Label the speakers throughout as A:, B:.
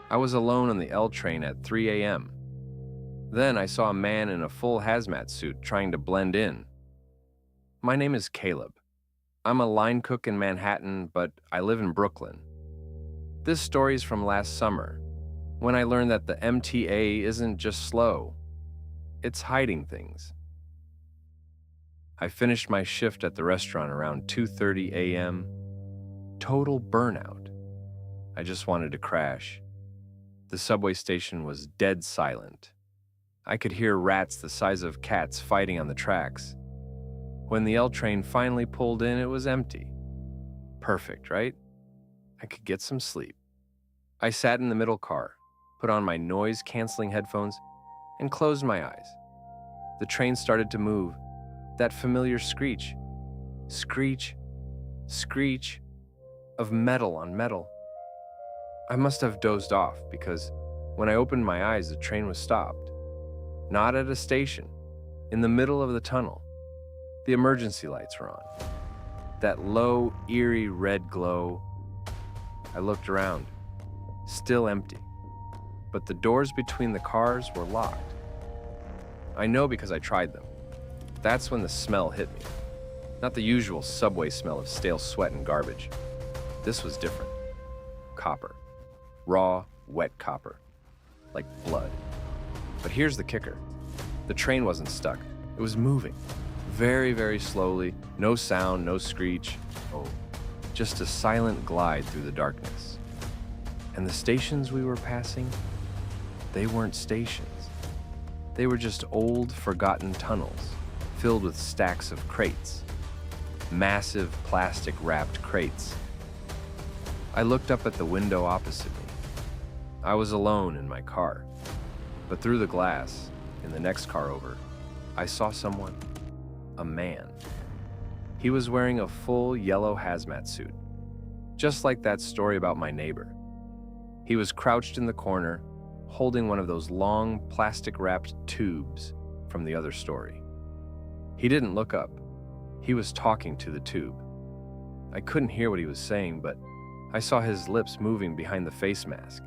A: I was alone on the L train at 3 a.m. Then I saw a man in a full hazmat suit trying to blend in. My name is Caleb. I'm a line cook in Manhattan, but I live in Brooklyn. This story's from last summer, when I learned that the MTA isn't just slow, it's hiding things. I finished my shift at the restaurant around 2:30 a.m. Total burnout. I just wanted to crash. The subway station was dead silent. I could hear rats the size of cats fighting on the tracks. When the L train finally pulled in, it was empty. Perfect, right? I could get some sleep. I sat in the middle car, put on my noise-canceling headphones, and closed my eyes. The train started to move. That familiar screech. Screech. Screech. Of metal on metal. I must have dozed off because when I opened my eyes, the train was stopped. Not at a station. In the middle of the tunnel. The emergency lights were on. That low, eerie red glow. I looked around. Still empty. But the doors between the cars were locked. I know because I tried them. That's when the smell hit me. Not the usual subway smell of stale sweat and garbage. This was different. Copper. Raw, wet copper. Like blood. But here's the kicker. The train wasn't stuck. It was moving. Very, very slowly. No sound, no screech. Oh, just a silent glide through the darkness. And the stations we were passing, they weren't stations. They were just old, forgotten tunnels filled with stacks of crates. Massive plastic-wrapped crates. I looked up at the window opposite me. I was alone in my car. But through the glass, in the next car over, I saw someone. A man. He was wearing a full yellow hazmat suit. Just like that story about my neighbor. He was crouched in the corner, holding one of those long, plastic-wrapped tubes from the other story. He didn't look up. He was talking to the tube. I couldn't hear what he was saying, but I saw his lips moving behind the face mask.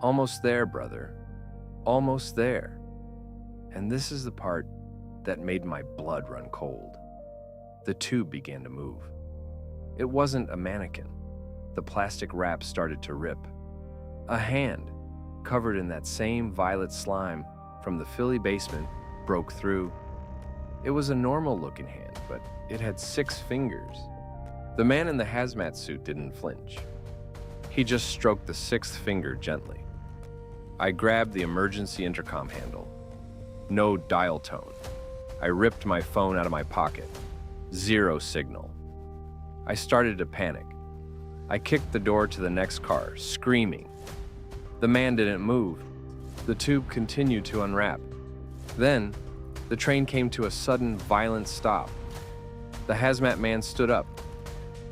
A: Almost there, brother. Almost there. And this is the part that made my blood run cold. The tube began to move. It wasn't a mannequin. The plastic wrap started to rip. A hand, covered in that same violet slime from the Philly basement, broke through. It was a normal-looking hand, but it had 6 fingers. The man in the hazmat suit didn't flinch. He just stroked the 6th finger gently. I grabbed the emergency intercom handle. No dial tone. I ripped my phone out of my pocket. 0 signal. I started to panic. I kicked the door to the next car, screaming. The man didn't move. The tube continued to unwrap. Then, the train came to a sudden, violent stop. The hazmat man stood up.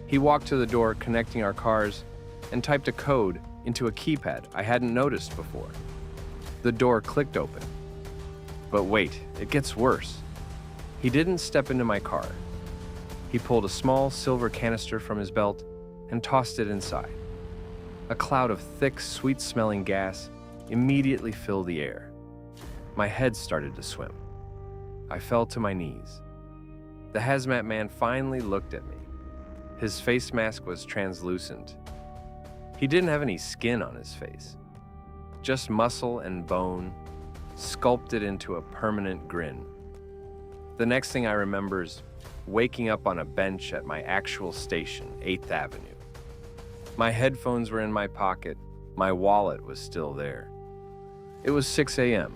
A: He walked to the door connecting our cars and typed a code into a keypad I hadn't noticed before. The door clicked open. But wait, it gets worse. He didn't step into my car. He pulled a small silver canister from his belt and tossed it inside. A cloud of thick, sweet-smelling gas immediately filled the air. My head started to swim. I fell to my knees. The hazmat man finally looked at me. His face mask was translucent. He didn't have any skin on his face, just muscle and bone, sculpted into a permanent grin. The next thing I remember is waking up on a bench at my actual station, 8th Avenue. My headphones were in my pocket. My wallet was still there. It was 6 a.m.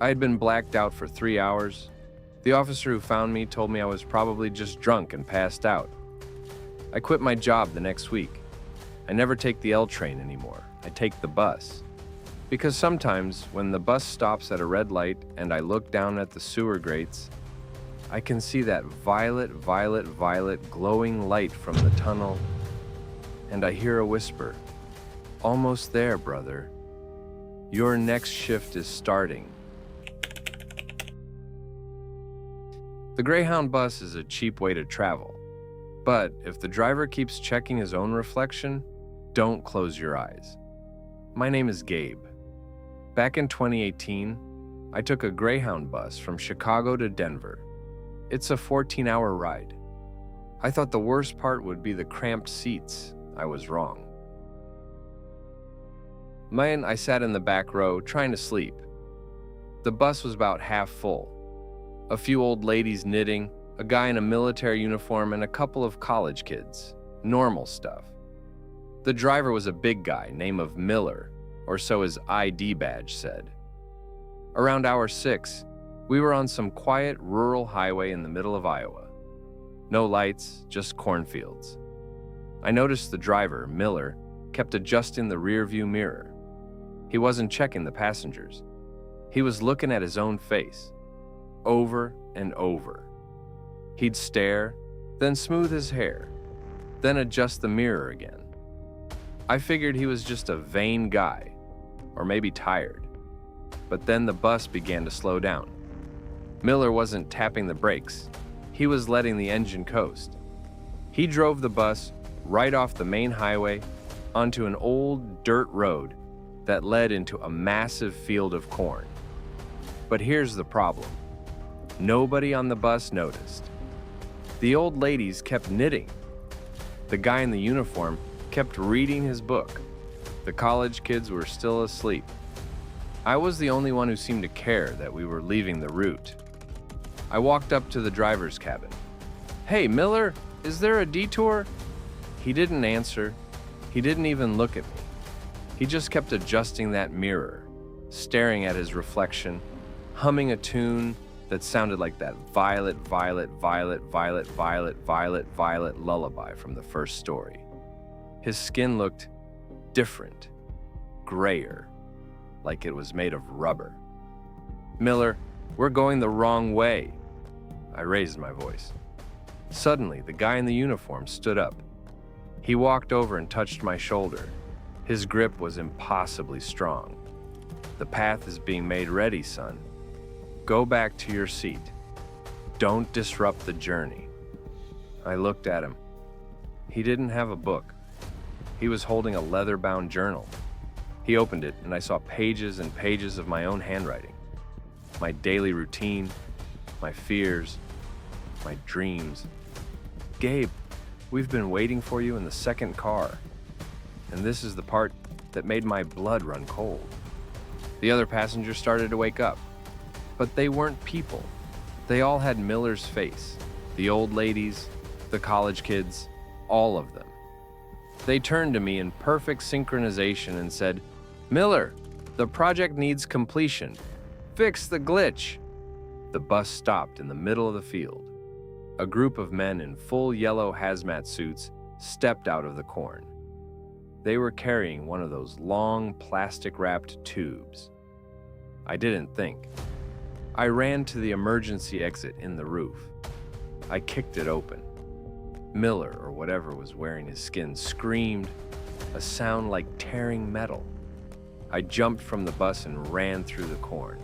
A: I had been blacked out for 3 hours. The officer who found me told me I was probably just drunk and passed out. I quit my job the next week. I never take the L train anymore. I take the bus. Because sometimes, when the bus stops at a red light and I look down at the sewer grates, I can see that violet, violet, violet glowing light from the tunnel, and I hear a whisper, "Almost there, brother. Your next shift is starting." The Greyhound bus is a cheap way to travel, but if the driver keeps checking his own reflection, don't close your eyes. My name is Gabe. Back in 2018, I took a Greyhound bus from Chicago to Denver. It's a 14-hour ride. I thought the worst part would be the cramped seats. I was wrong. I sat in the back row trying to sleep. The bus was about half full. A few old ladies knitting, a guy in a military uniform, and a couple of college kids. Normal stuff. The driver was a big guy, name of Miller, or so his ID badge said. Around hour 6, we were on some quiet rural highway in the middle of Iowa. No lights, just cornfields. I noticed the driver, Miller, kept adjusting the rearview mirror. He wasn't checking the passengers. He was looking at his own face, over and over. He'd stare, then smooth his hair, then adjust the mirror again. I figured he was just a vain guy, or maybe tired. But then the bus began to slow down. Miller wasn't tapping the brakes. He was letting the engine coast. He drove the bus right off the main highway onto an old dirt road that led into a massive field of corn. But here's the problem. Nobody on the bus noticed. The old ladies kept knitting. The guy in the uniform kept reading his book. The college kids were still asleep. I was the only one who seemed to care that we were leaving the route. I walked up to the driver's cabin. "Hey, Miller, is there a detour?" He didn't answer. He didn't even look at me. He just kept adjusting that mirror, staring at his reflection, humming a tune that sounded like that violet, violet, violet, violet, violet, violet, violet lullaby from the first story. His skin looked different, grayer, like it was made of rubber. "Miller, we're going the wrong way." I raised my voice. Suddenly, the guy in the uniform stood up. He walked over and touched my shoulder. His grip was impossibly strong. "The path is being made ready, son. Go back to your seat. Don't disrupt the journey." I looked at him. He didn't have a book. He was holding a leather-bound journal. He opened it, and I saw pages and pages of my own handwriting. My daily routine, my fears, my dreams. "Gabe, we've been waiting for you in the second car." And this is the part that made my blood run cold. The other passengers started to wake up. But they weren't people. They all had Miller's face. The old ladies, the college kids, all of them. They turned to me in perfect synchronization and said, "Miller, the project needs completion. Fix the glitch." The bus stopped in the middle of the field. A group of men in full yellow hazmat suits stepped out of the corn. They were carrying one of those long plastic-wrapped tubes. I didn't think. I ran to the emergency exit in the roof. I kicked it open. Miller, or whatever was wearing his skin, screamed, a sound like tearing metal. I jumped from the bus and ran through the corn.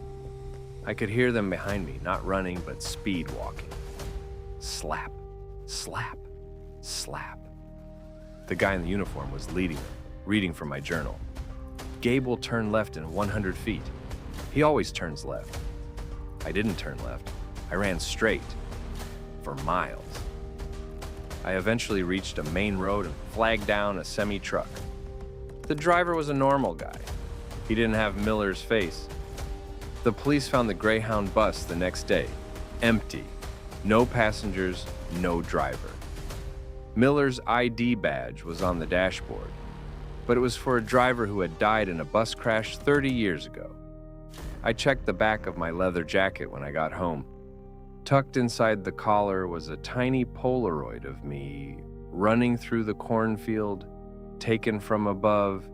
A: I could hear them behind me, not running, but speed walking. Slap, slap, slap. The guy in the uniform was leading them, reading from my journal. "Gabe will turn left in 100 feet. He always turns left." I didn't turn left. I ran straight, for miles. I eventually reached a main road and flagged down a semi-truck. The driver was a normal guy. He didn't have Miller's face. The police found the Greyhound bus the next day, empty. No passengers, no driver. Miller's ID badge was on the dashboard, but it was for a driver who had died in a bus crash 30 years ago. I checked the back of my leather jacket when I got home. Tucked inside the collar was a tiny Polaroid of me running through the cornfield, taken from above,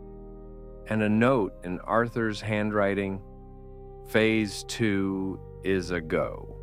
A: and a note in Arthur's handwriting, "Phase 2 is a go."